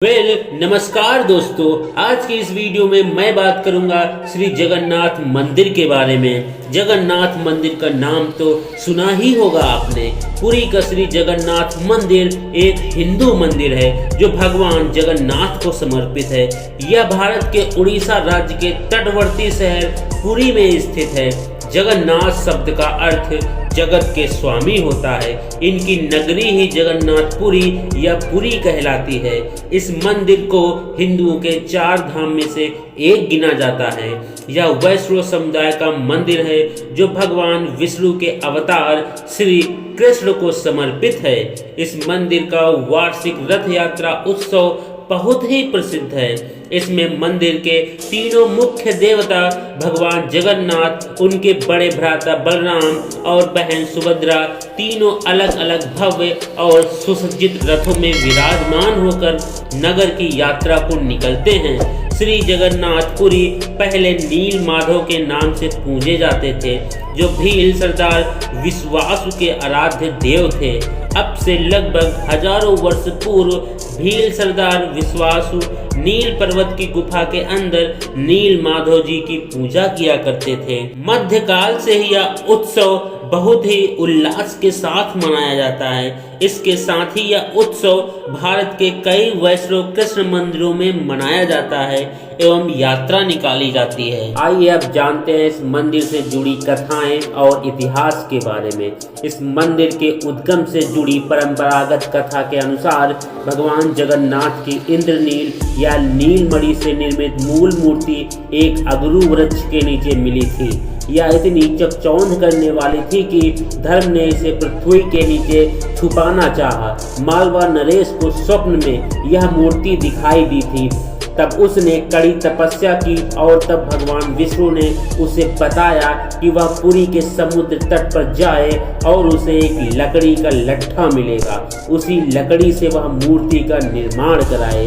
नमस्कार दोस्तों, आज की इस वीडियो में मैं बात करूंगा श्री जगन्नाथ मंदिर के बारे में। जगन्नाथ मंदिर का नाम तो सुना ही होगा आपने। पुरी का श्री जगन्नाथ मंदिर एक हिंदू मंदिर है जो भगवान जगन्नाथ को समर्पित है। यह भारत के उड़ीसा राज्य के तटवर्ती शहर पुरी में स्थित है। जगन्नाथ शब्द का अर्थ जगत के स्वामी होता है। इनकी नगरी ही जगन्नाथपुरी या पुरी कहलाती है। इस मंदिर को हिंदुओं के 4 धाम में से एक गिना जाता है। यह वैष्णव समुदाय का मंदिर है जो भगवान विष्णु के अवतार श्री कृष्ण को समर्पित है। इस मंदिर का वार्षिक रथ यात्रा उत्सव बहुत ही प्रसिद्ध है। इसमें मंदिर के तीनों मुख्य देवता भगवान जगन्नाथ, उनके बड़े भ्राता बलराम और बहन सुभद्रा तीनों अलग अलग भव्य और सुसज्जित रथों में विराजमान होकर नगर की यात्रा को निकलते हैं। श्री जगन्नाथपुरी पहले नील माधव के नाम से पूजे जाते थे, जो भील सरदार विश्वासु के आराध्य देव थे। अब से लगभग हजारों वर्ष पूर्व भील सरदार विश्वासु नील पर्वत की गुफा के अंदर नील माधव जी की पूजा किया करते थे। मध्यकाल से ही यह उत्सव बहुत ही उल्लास के साथ मनाया जाता है। इसके साथ ही यह उत्सव भारत के कई वैष्णव कृष्ण मंदिरों में मनाया जाता है एवं यात्रा निकाली जाती है। आइए अब जानते हैं इस मंदिर से जुड़ी कथाएं और इतिहास के बारे में। इस मंदिर के उद्गम से जुड़ी परंपरागत कथा के अनुसार भगवान जगन्नाथ की इंद्रनील या नीलमणि से निर्मित मूल मूर्ति एक अगरू वृक्ष के नीचे मिली थी। यह इतनी चकचौंध करने वाली थी कि धर्म ने इसे पृथ्वी के नीचे छुपाना चाहा। मालवा नरेश को स्वप्न में यह मूर्ति दिखाई दी थी। तब उसने कड़ी तपस्या की और तब भगवान विष्णु ने उसे बताया कि वह पुरी के समुद्र तट पर जाए और उसे एक लकड़ी का लट्ठा मिलेगा। उसी लकड़ी से वह मूर्ति का निर्माण कराए।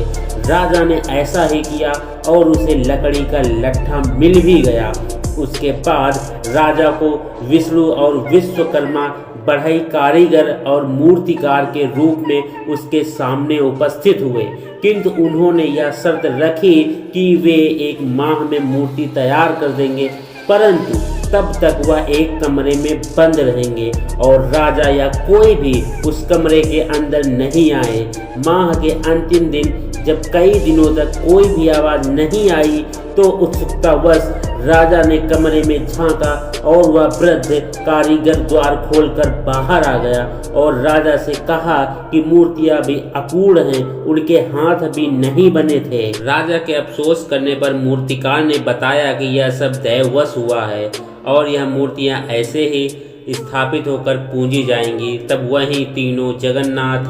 राजा ने ऐसा ही किया और उसे लकड़ी का लट्ठा मिल भी गया। उसके बाद राजा को विष्णु और विश्वकर्मा बढ़ई कारीगर और मूर्तिकार के रूप में उसके सामने उपस्थित हुए, किंतु उन्होंने यह शर्त रखी कि वे 1 माह में मूर्ति तैयार कर देंगे, परंतु तब तक वह एक कमरे में बंद रहेंगे और राजा या कोई भी उस कमरे के अंदर नहीं आए। माह के अंतिम दिन जब कई दिनों तक कोई भी आवाज नहीं आई तो उत्सुकतावश राजा ने कमरे में झांका और वह वृद्ध कारीगर द्वार खोलकर बाहर आ गया और राजा से कहा कि मूर्तियां भी अपूर्ण हैं, उनके हाथ भी नहीं बने थे। राजा के अफसोस करने पर मूर्तिकार ने बताया कि यह सब दैववश हुआ है और यह मूर्तियां ऐसे ही स्थापित होकर पूजी जाएंगी। तब वही तीनों जगन्नाथ,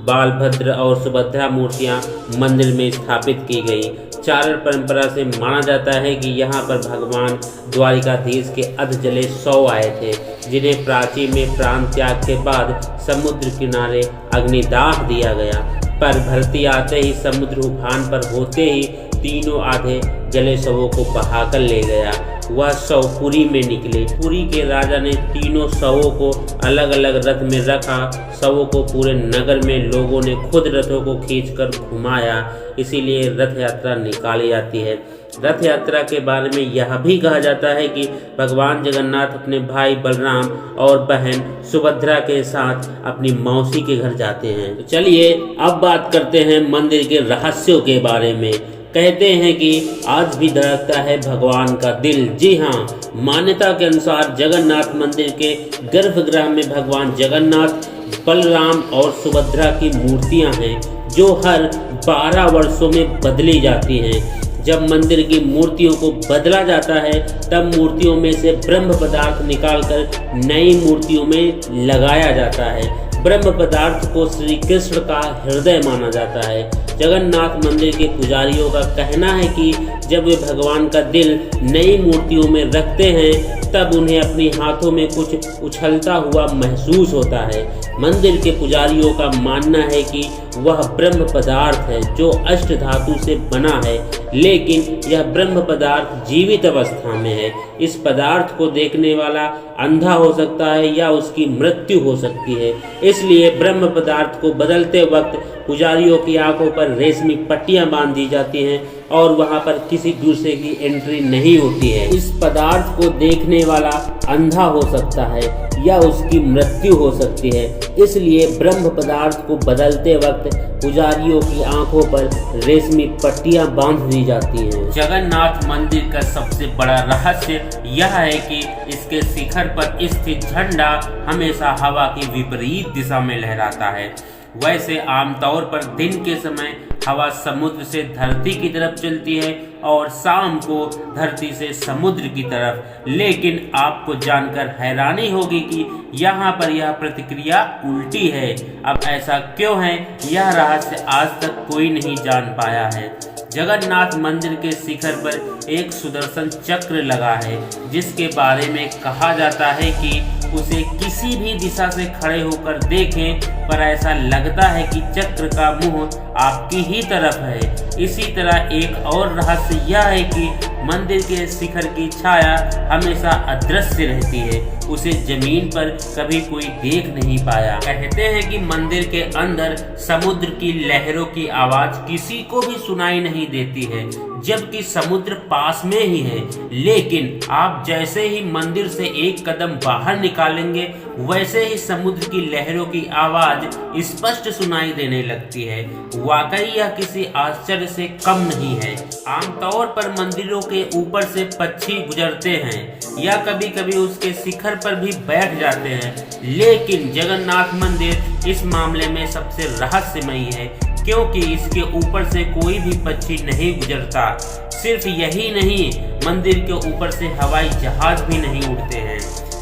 बालभद्र और सुभद्रा मूर्तियां मंदिर में स्थापित की गई। चारण परंपरा से माना जाता है कि यहाँ पर भगवान द्वारिकाधीश के अध जले 100 आए थे, जिन्हें प्राची में प्राण त्याग के बाद समुद्र किनारे अग्निदाह दिया गया। पर भरती आते ही समुद्र उफान पर होते ही तीनों आधे जले शवों को बहाकर ले गया। वह शव पुरी में निकले। पुरी के राजा ने तीनों शवों को अलग अलग रथ में रखा। शवों को पूरे नगर में लोगों ने खुद रथों को खींचकर घुमाया, इसीलिए रथ यात्रा निकाली जाती है। रथ यात्रा के बारे में यह भी कहा जाता है कि भगवान जगन्नाथ अपने भाई बलराम और बहन सुभद्रा के साथ अपनी मौसी के घर जाते हैं। तो चलिए अब बात करते हैं मंदिर के रहस्यों के बारे में। कहते हैं कि आज भी धड़कता है भगवान का दिल। जी हाँ, मान्यता के अनुसार जगन्नाथ मंदिर के गर्भगृह में भगवान जगन्नाथ, बलराम और सुभद्रा की मूर्तियां हैं जो हर 12 वर्षों में बदली जाती हैं। जब मंदिर की मूर्तियों को बदला जाता है तब मूर्तियों में से ब्रह्म पदार्थ निकालकर नई मूर्तियों में लगाया जाता है। ब्रह्म पदार्थ को श्री कृष्ण का हृदय माना जाता है। जगन्नाथ मंदिर के पुजारियों का कहना है कि जब वे भगवान का दिल नई मूर्तियों में रखते हैं तब उन्हें अपने हाथों में कुछ उछलता हुआ महसूस होता है। मंदिर के पुजारियों का मानना है कि वह ब्रह्म पदार्थ है जो अष्ट धातु से बना है, लेकिन यह ब्रह्म पदार्थ जीवित अवस्था में है। इस पदार्थ को देखने वाला अंधा हो सकता है या उसकी मृत्यु हो सकती है। इसलिए ब्रह्म पदार्थ को बदलते वक्त पुजारियों की आंखों पर रेशमी पट्टियां बांध दी जाती हैं और वहां पर किसी दूसरे की एंट्री नहीं होती है। इस पदार्थ को देखने वाला अंधा हो सकता है या उसकी मृत्यु हो सकती है। इसलिए ब्रह्म पदार्थ को बदलते वक्त पुजारियों की आंखों पर रेशमी पट्टियां बांध दी जाती हैं। जगन्नाथ मंदिर का सबसे बड़ा रहस्य यह है कि इसके शिखर पर स्थित झंडा हमेशा हवा की विपरीत दिशा में लहराता है। वैसे आमतौर पर दिन के समय हवा समुद्र से धरती की तरफ चलती है और शाम को धरती से समुद्र की तरफ, लेकिन आपको जानकर हैरानी होगी कि यहाँ पर यह प्रतिक्रिया उल्टी है। अब ऐसा क्यों है, यह रहस्य आज तक कोई नहीं जान पाया है। जगन्नाथ मंदिर के शिखर पर एक सुदर्शन चक्र लगा है, जिसके बारे में कहा जाता है कि उसे किसी भी दिशा से खड़े होकर देखें पर ऐसा लगता है कि चक्र का मुंह आपकी ही तरफ है। इसी तरह एक और रहस्य यह है कि मंदिर के शिखर की छाया हमेशा अदृश्य रहती है, उसे जमीन पर कभी कोई देख नहीं पाया। कहते हैं कि मंदिर के अंदर समुद्र की लहरों की आवाज किसी को भी सुनाई नहीं देती है, जबकि समुद्र पास में ही है। लेकिन आप जैसे ही मंदिर से एक कदम बाहर निकालेंगे, वैसे ही समुद्र की लहरों की आवाज स्पष्ट सुनाई देने लगती है। वाकई यह किसी आश्चर्य से कम नहीं है। आमतौर पर मंदिरों के ऊपर से पक्षी गुजरते हैं या कभी कभी उसके शिखर पर भी बैठ जाते हैं, लेकिन जगन्नाथ मंदिर इस मामले में सबसे रहस्यमयी है, क्योंकि इसके ऊपर से कोई भी पक्षी नहीं गुजरता। सिर्फ यही नहीं, मंदिर के ऊपर से हवाई जहाज भी नहीं उड़ते हैं।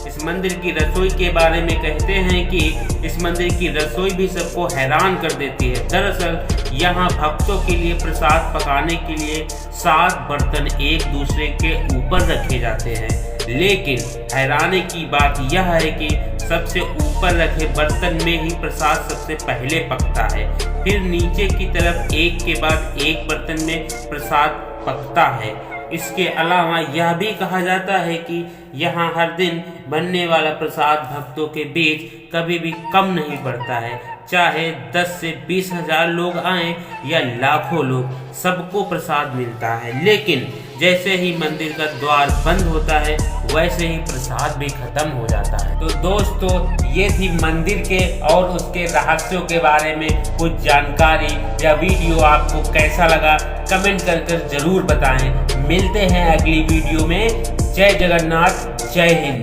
इस मंदिर की रसोई के बारे में कहते हैं कि इस मंदिर की रसोई भी सबको हैरान कर देती है। दरअसल यहाँ भक्तों के लिए प्रसाद पकाने के लिए 7 बर्तन एक दूसरे के ऊपर रखे जाते हैं, लेकिन हैरानी की बात यह है कि सबसे ऊपर रखे बर्तन में ही प्रसाद सबसे पहले पकता है, फिर नीचे की तरफ एक के बाद एक बर्तन में प्रसाद पकता है। इसके अलावा यह भी कहा जाता है कि यहाँ हर दिन बनने वाला प्रसाद भक्तों के बीच कभी भी कम नहीं पड़ता है। चाहे 10 से 20 हजार लोग आएं या लाखों लोग, सबको प्रसाद मिलता है। लेकिन जैसे ही मंदिर का द्वार बंद होता है, वैसे ही प्रसाद भी खत्म हो जाता है। तो दोस्तों, ये थी मंदिर के और उसके रहस्यों के बारे में कुछ जानकारी। या वीडियो आपको कैसा लगा कमेंट कर जरूर बताएं। मिलते हैं अगली वीडियो में। जय जगन्नाथ, जय हिंद।